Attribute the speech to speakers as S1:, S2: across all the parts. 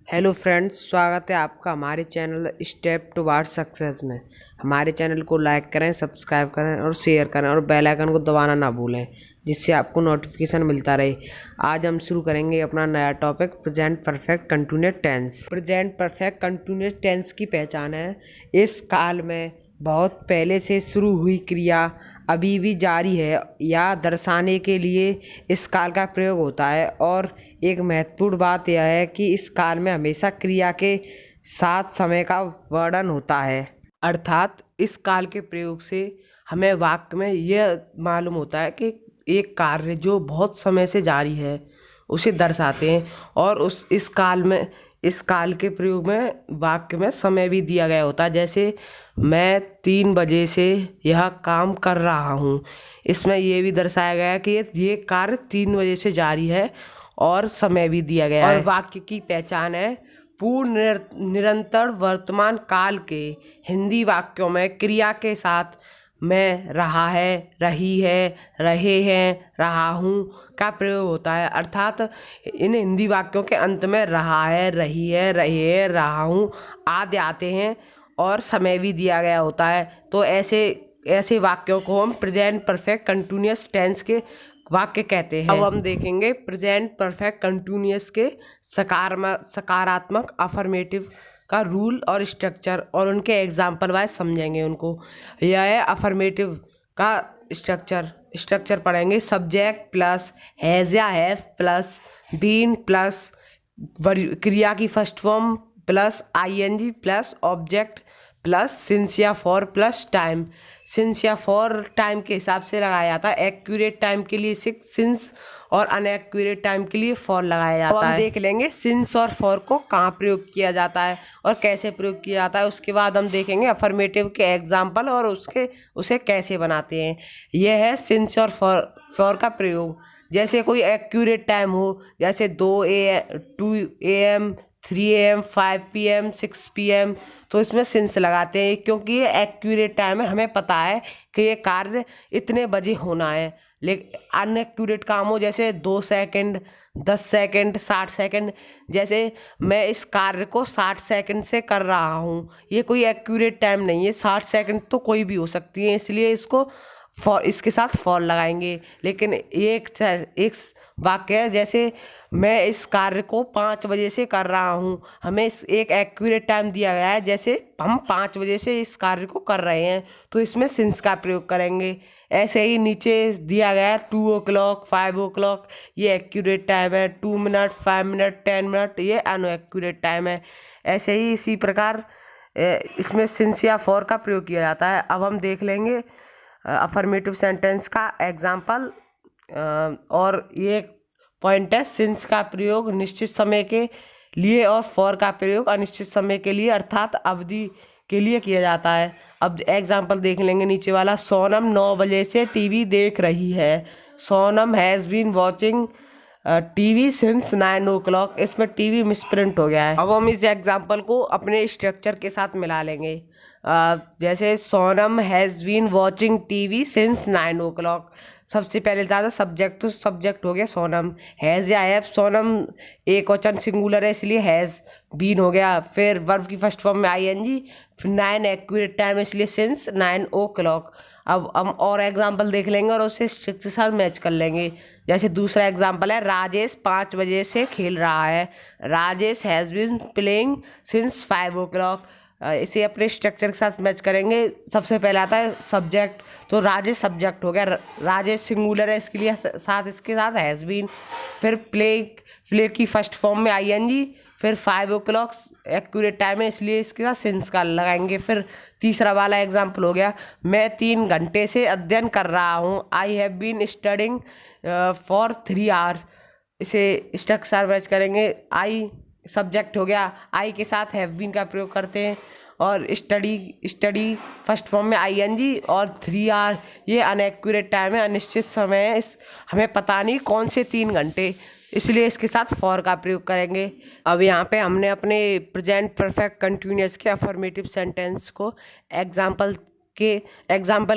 S1: Hello friends, स्वागत है आपका हमारे चैनल स्टेप टुवार्ड्स सक्सेस में। हमारे चैनल को लाइक करें, सब्सक्राइब करें और शेयर करें और बेल आइकन को दबाना ना भूलें, जिससे आपको नोटिफिकेशन मिलता रहे। आज हम शुरू करेंगे अपना नया topic, present perfect continuous tense. Present perfect continuous tense की पहचान है इस काल में बहुत पहले से शुरू हुई क्रिया अभी भी जारी है या दर्शाने के लिए इस काल का प्रयोग होता है। और एक महत्वपूर्ण बात यह है कि इस काल में हमेशा क्रिया के साथ समय का वर्णन होता है, अर्थात इस काल के प्रयोग से हमें वाक्य में यह मालूम होता है कि एक कार्य जो बहुत समय से जारी है उसे दर्शाते हैं। और इस काल के प्रयोग में वाक्य में समय भी दिया गया होता है, जैसे मैं 3 बजे से यह काम कर रहा हूँ। इसमें यह भी दर्शाया गया है कि ये कार्य 3 बजे से जारी है और समय भी दिया गया है। और वाक्य की पहचान है पूर्ण निरंतर वर्तमान काल के हिंदी वाक्यों में क्रिया के साथ मैं, रहा है, रही है, रहे हैं, रहा हूँ का प्रयोग होता है। अर्थात इन हिंदी वाक्यों के अंत में रहा है, रही है, रहे हैं, रहा हूँ आदि आते हैं और समय भी दिया गया होता है। तो ऐसे वाक्यों को हम प्रेजेंट परफेक्ट कंटिन्यूअस टेंस के वाक्य कहते हैं। अब हम देखेंगे प्रेजेंट परफेक्ट कंटिन्यूअस के सकारात्मक अफर्मेटिव का रूल और स्ट्रक्चर, और उनके एग्जाम्पल वाइज समझेंगे उनको। यह है अफर्मेटिव का स्ट्रक्चर पढ़ेंगे। सब्जेक्ट प्लस हैज या हैव प्लस बीन प्लस क्रिया की first form plus ING plus object plus since या फॉर प्लस टाइम। सिंस या फॉर टाइम के हिसाब से लगाया जाता है। एक्यूरेट टाइम के लिए सिंस और अनएक्यूरेट टाइम के लिए फॉर लगाया जाता है। हम देख लेंगे सिंस और फॉर को कहाँ प्रयोग किया जाता है और कैसे प्रयोग किया जाता है। उसके बाद हम देखेंगे अफर्मेटिव के एग्जाम्पल और उसे कैसे बनाते हैं। यह है सिंस और फॉर का प्रयोग। जैसे कोई एक्यूरेट टाइम हो, जैसे 2 AM 3 AM 5 PM 6 PM, तो इसमें सिंस लगाते हैं क्योंकि ये एक्यूरेट टाइम है, हमें पता है कि ये कार्य इतने बजे होना है। लेकिन अनएक्यूरेट काम हो, जैसे 2 सेकंड 10 सेकंड 60 सेकंड, जैसे मैं इस कार्य को 60 सेकंड से कर रहा हूँ, ये कोई एक्यूरेट टाइम नहीं है। 60 सेकंड तो कोई भी हो सकती है, इसलिए इसके साथ फॉर लगाएंगे। लेकिन ये एक वाक्य है, जैसे मैं इस कार्य को 5 बजे से कर रहा हूँ, हमें एक एक्यूरेट टाइम दिया गया है, जैसे हम 5 बजे से इस कार्य को कर रहे हैं, तो इसमें सिंस का प्रयोग करेंगे। ऐसे ही नीचे दिया गया है 2 o'clock 5 o'clock, ये एक्यूरेट टाइम है। 2 मिनट 5 मिनट 10 मिनट ये अनएक्यूरेट टाइम है। ऐसे ही इसी प्रकार इसमें सिंस या फॉर का प्रयोग किया जाता है। अब हम देख लेंगे अफर्मेटिव सेंटेंस का एग्जाम्पल। और ये पॉइंट है, सिंस का प्रयोग निश्चित समय के लिए और फॉर का प्रयोग अनिश्चित समय के लिए अर्थात अवधि के लिए किया जाता है। अब एग्जाम्पल देख लेंगे नीचे वाला। सोनम 9 बजे से टीवी देख रही है। Sonam has been watching TV since 9 o'clock। इसमें टीवी मिसप्रिंट हो गया है। अब हम इस एग्जाम्पल को अपने स्ट्रक्चर के साथ मिला लेंगे। जैसे Sonam has been watching TV since 9 o'clock। सबसे पहले ज़्यादा सब्जेक्ट हो गया सोनम। हैज़ या हैव, सोनम एक वचन सिंगुलर है इसलिए हैज़ बीन हो गया। फिर वर्ब की फर्स्ट फॉर्म में आईएनजी, फिर 9 एक्यूरेट टाइम इसलिए सिंस 9 o'clock। अब हम और एग्जाम्पल देख लेंगे और उसे स्ट्रिक्ट के साथ मैच कर लेंगे। जैसे दूसरा एग्जाम्पल है, राजेश 5 बजे से खेल रहा है। Rajesh has been playing since 5 o'clock। इसे अपने स्ट्रक्चर के साथ मैच करेंगे। सबसे पहले आता है सब्जेक्ट, तो राजेश सब्जेक्ट हो गया। राजेश सिंगुलर है इसके लिए इसके साथ हैज़ बीन। फिर प्ले की फर्स्ट फॉर्म में आईएनजी, फिर 5 o'clock एक्यूरेट टाइम है इसलिए इसके साथ सिंस का लगाएंगे। फिर तीसरा वाला एग्जाम्पल हो गया, मैं 3 घंटे से अध्ययन कर रहा हूँ। I have been studying for 3 hours। इसे स्ट्रक्चर मैच करेंगे। आई सब्जेक्ट हो गया, आई के साथ हैव बीन का प्रयोग करते हैं। और स्टडी फर्स्ट फॉर्म में आईएनजी और 3 hour ये अनएक्यूरेट टाइम है, अनिश्चित समय है। हमें पता नहीं कौन से 3 घंटे, इसलिए इसके साथ फॉर का प्रयोग करेंगे। अब यहाँ पे हमने अपने प्रेजेंट परफेक्ट कंटिन्यूअस के अफर्मेटिव सेंटेंस को एग्जाम्पल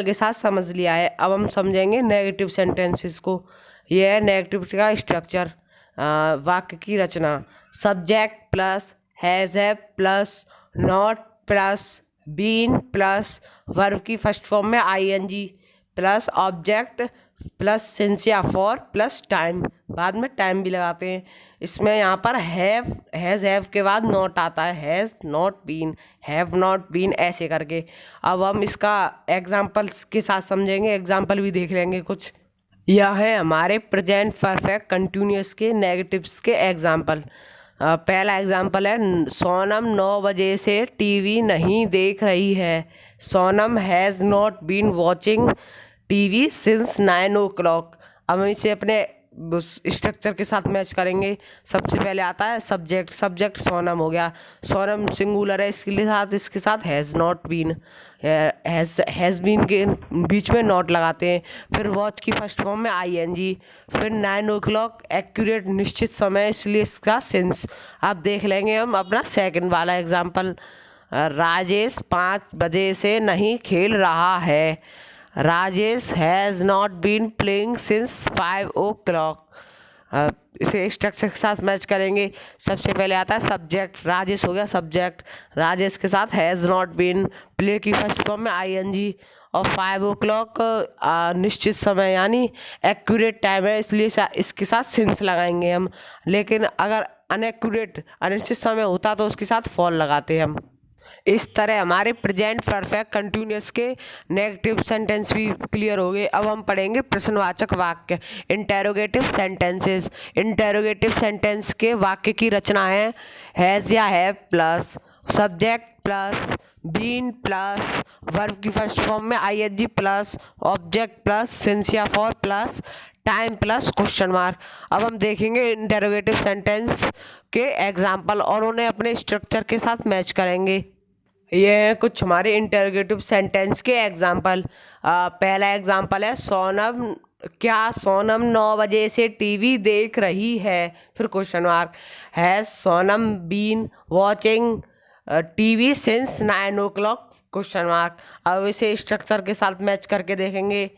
S1: के साथ समझ लिया है। अब हम समझेंगे नेगेटिव सेंटेंसेस को। यह है नेगेटिव का स्ट्रक्चर। वाक्य की रचना। Subject plus has have plus not plus been plus verb की फर्स्ट फॉर्म में ING plus object plus since या फॉर प्लस टाइम, बाद में टाइम भी लगाते हैं। इसमें यहाँ पर हैज़ हैव के बाद नॉट आता है, has not been, have not been, ऐसे करके। अब हम इसका एग्जाम्पल्स के साथ समझेंगे, एग्जाम्पल भी देख लेंगे कुछ। यह है हमारे प्रेजेंट परफेक्ट कंटिन्यूअस के नेगेटिव्स के एग्जाम्पल। पहला एग्जाम्पल है, सोनम 9 बजे से टीवी नहीं देख रही है। Sonam has not been watching TV since 9 o'clock। अब हम इसे अपने स्ट्रक्चर के साथ मैच करेंगे। सबसे पहले आता है सब्जेक्ट, सब्जेक्ट सोनम हो गया, सोनम सिंगुलर है, इसके साथ has not been, has been के बीच में नॉट लगाते हैं। फिर वॉच की फर्स्ट फॉर्म में आईएनजी, फिर 9 o'clock एक्यूरेट निश्चित समय, इसलिए इसका सिंस। अब देख लेंगे हम अपना सेकंड वाला एग्जांपल। राजेश 5 बजे से नहीं खेल रहा है। Rajesh has not been playing since 5 o'clock। इसे स्ट्रक्चर के साथ मैच करेंगे। सबसे पहले आता है सब्जेक्ट, राजेश हो गया सब्जेक्ट, राजेश के साथ हैज़ नॉट बीन, प्ले की फर्स्ट फॉर्म में आईएनजी, और 5 o'clock निश्चित समय यानी एक्यूरेट टाइम है, इसलिए इसके साथ सिंस लगाएंगे हम। लेकिन अगर अनएक्यूरेट अनिश्चित समय होता तो उसके साथ फॉल लगाते हम। इस तरह हमारे प्रेजेंट परफेक्ट कंटिन्यूअस के नेगेटिव सेंटेंस भी क्लियर हो गए। अब हम पढ़ेंगे प्रश्नवाचक वाक्य, इंटेरोगेटिव सेंटेंसेस। इंटेरोगेटिव सेंटेंस के वाक्य की रचना है हैज़ या have plus subject plus been plus verb की फर्स्ट फॉर्म में ING plus object plus since या for plus time plus question mark. अब हम देखेंगे इंटेरोगेटिव सेंटेंस के एग्जाम्पल और उन्हें अपने स्ट्रक्चर के साथ मैच करेंगे। ये हैं कुछ हमारे इंटेरोगेटिव सेंटेंस के एग्जाम्पल। पहला एग्जाम्पल है, सोनम 9 बजे से टीवी देख रही है, फिर question mark. Has Sonam been watching TV since 9 o'clock, question mark. अब इसे स्ट्रक्चर के साथ मैच करके देखेंगे।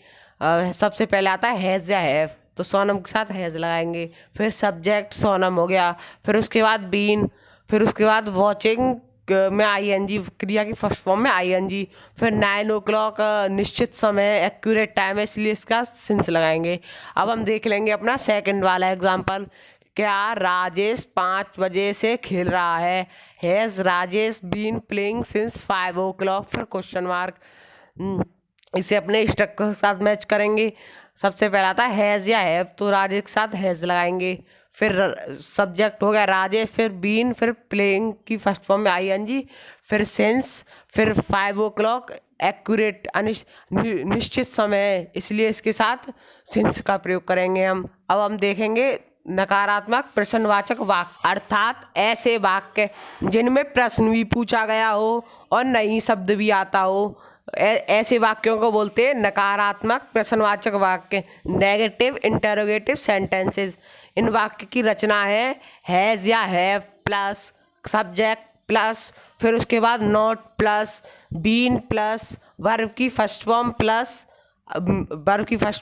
S1: सबसे पहले आता है हैज़ या हैव, तो सोनम के साथ हैज़ लगाएंगे, फिर सब्जेक्ट सोनम हो गया, फिर उसके बाद बीन, फिर उसके बाद वॉचिंग में आईएनजी, क्रिया की फर्स्ट फॉर्म में आईएनजी, फिर 9 o'clock निश्चित समय एक्यूरेट टाइम है, इसलिए इसका सिंस लगाएंगे। अब हम देख लेंगे अपना सेकंड वाला एग्जांपल। क्या राजेश 5 बजे से खेल रहा है। Has Rajesh been playing since 5 o'clock, फिर क्वेश्चन मार्क। इसे अपने स्ट्रक्चर के साथ मैच करेंगे। सबसे पहला आता है हैज़ या हैव, तो राजेश के साथ हैज़ लगाएंगे, फिर सब्जेक्ट हो गया राजेश, फिर बीन, फिर प्लेइंग की फर्स्ट फॉर्म में आईएनजी, फिर सेंस, फिर 5 o'clock एक्यूरेट निश्चित समय, इसलिए इसके साथ सिंस का प्रयोग करेंगे हम। अब हम देखेंगे नकारात्मक प्रश्नवाचक वाक्य, अर्थात ऐसे वाक्य जिनमें प्रश्न भी पूछा गया हो और नई शब्द भी आता हो, ऐसे वाक्यों को बोलते हैं नकारात्मक प्रश्नवाचक वाक्य, नेगेटिव इंटरोगेटिव सेंटेंसेस। इन वाक्य की रचना है हैज़ या हैव प्लस सब्जेक्ट प्लस, फिर उसके बाद not plus been plus verb की फर्स्ट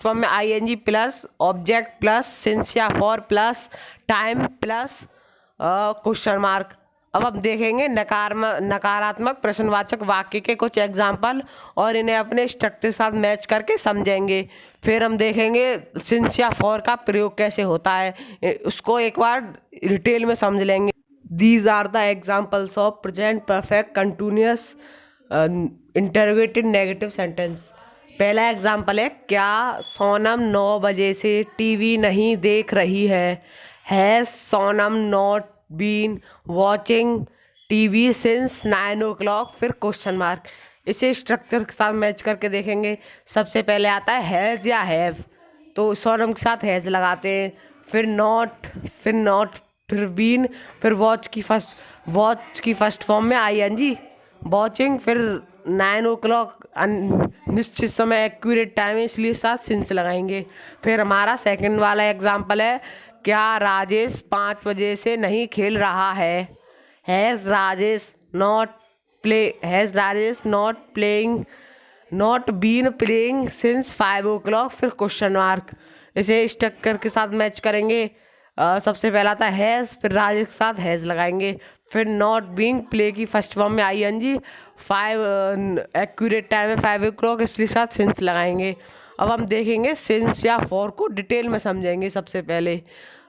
S1: फॉर्म में ING plus object plus since या for plus time plus question mark. अब हम देखेंगे नकारात्मक प्रश्नवाचक वाक्य के कुछ एग्जाम्पल और इन्हें अपने स्ट्रक्चर के साथ मैच करके समझेंगे। फिर हम देखेंगे सिंस या फॉर का प्रयोग कैसे होता है, उसको एक बार डिटेल में समझ लेंगे। These are the examples of present perfect continuous interrogative negative sentence. पहला एग्जाम्पल है, क्या सोनम 9 बजे से टीवी नहीं देख रही है। Has Sonam not been watching TV since 9 o'clock, फिर क्वेश्चन मार्क। इसे स्ट्रक्चर के साथ मैच करके देखेंगे। सबसे पहले आता है हैज़ या हैव, तो सोनम के साथ हैज़ लगाते हैं, फिर नॉट, फिर बीन, फिर वॉच की फर्स्ट फॉर्म में आईएनजी वॉचिंग, फिर 9 o'clock निश्चित समय एक्यूरेट टाइम है, इसलिए साथ सिंस लगाएंगे। फिर हमारा सेकंड वाला एग्जाम्पल है, क्या राजेश 5 बजे से नहीं खेल रहा है। Has Rajesh not been playing since 5 o'clock, फिर क्वेश्चन मार्क। इसे स्ट्रक्चर के साथ मैच करेंगे। सबसे पहला था हैज़, फिर राजेश के साथ हैज़ लगाएंगे, फिर नॉट बीइंग प्ले की फर्स्ट फॉर्म में ING। 5 एक्यूरेट टाइम है 5 o'clock, इसके साथ सिंस लगाएंगे। अब हम देखेंगे सिंस या फॉर को डिटेल में समझेंगे। सबसे पहले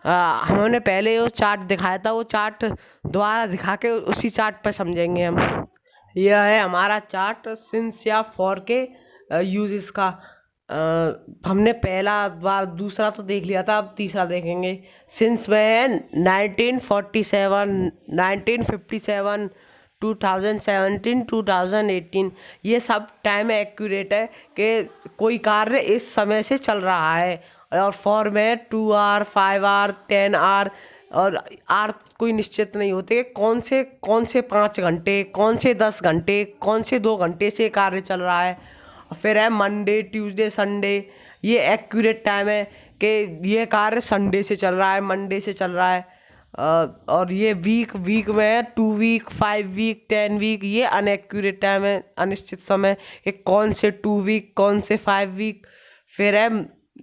S1: हमने पहले वो चार्ट दिखाया था, वो चार्ट दोबारा दिखा के उसी चार्ट पर समझेंगे हम। यह है हमारा चार्ट सिंस या फॉर के यूजेस का। हमने पहला बार दूसरा तो देख लिया था, अब तीसरा देखेंगे। सिंस में है 1947, 1957, 2017, 2018। ये सब टाइम एक्यूरेट है कि कोई कार्य इस समय से चल रहा है। और फॉर में 2 hour, 5 hour, 10 hour, और आर कोई निश्चित नहीं होते कि कौन से 5 घंटे, कौन से 10 घंटे, कौन से 2 घंटे से कार्य चल रहा है। फिर है मंडे, ट्यूसडे, संडे। ये एक्यूरेट टाइम है कि ये कार्य संडे से चल रहा है, मंडे से चल रहा है। और ये वीक में है 2 week, 5 week, 10 week। ये अनएक्यूरेट टाइम है, अनिश्चित समय कि कौन से 2 week, कौन से 5 week। फिर है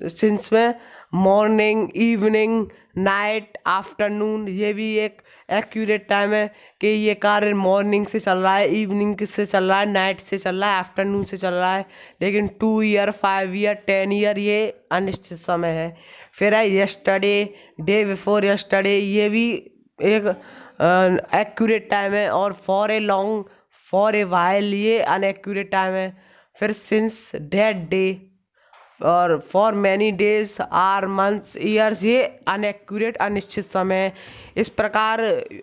S1: सिंस में मॉर्निंग, इवनिंग, नाइट, आफ्टरनून। ये भी एक एक्यूरेट टाइम है कि ये कार्य मॉर्निंग से चल रहा है, इवनिंग से चल रहा है, नाइट से चल रहा है, आफ्टरनून से चल रहा है। लेकिन 2 year, 5 year, 10 year ये अनिश्चित समय है। फिर है यस्टरडे, डे बिफोर यस्टरडे। ये भी एक एक्यूरेट टाइम है। और for a long, for a while, ये अनएक्यूरेट टाइम है। फिर सिंस, दैट डे, और for many days, or, months, years, ये अनएक्यूरेट अनिश्चित समय है। इस प्रकार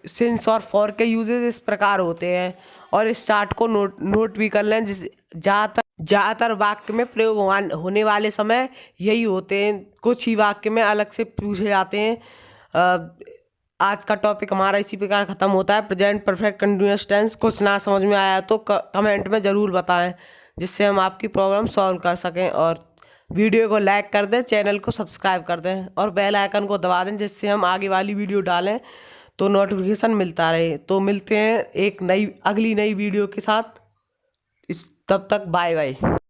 S1: सिंस और फॉर के यूजेस इस प्रकार होते हैं। और इस चार्ट को नोट भी कर लें। जिस ज़्यादातर वाक्य में प्रयोग होने वाले समय यही होते हैं। कुछ ही वाक्य में अलग से पूछे जाते हैं। आज का टॉपिक हमारा इसी प्रकार ख़त्म होता है। Present perfect continuous tense. कुछ ना समझ में आया तो कमेंट में ज़रूर बताएं, जिससे हम आपकी प्रॉब्लम सॉल्व कर सकें। और वीडियो को लाइक कर दें, चैनल को सब्सक्राइब कर दें और बेल आइकन को दबा दें, जिससे हम आगे वाली वीडियो डालें तो नोटिफिकेशन मिलता रहे। तो मिलते हैं एक अगली नई वीडियो के साथ। तब तक बाय बाय।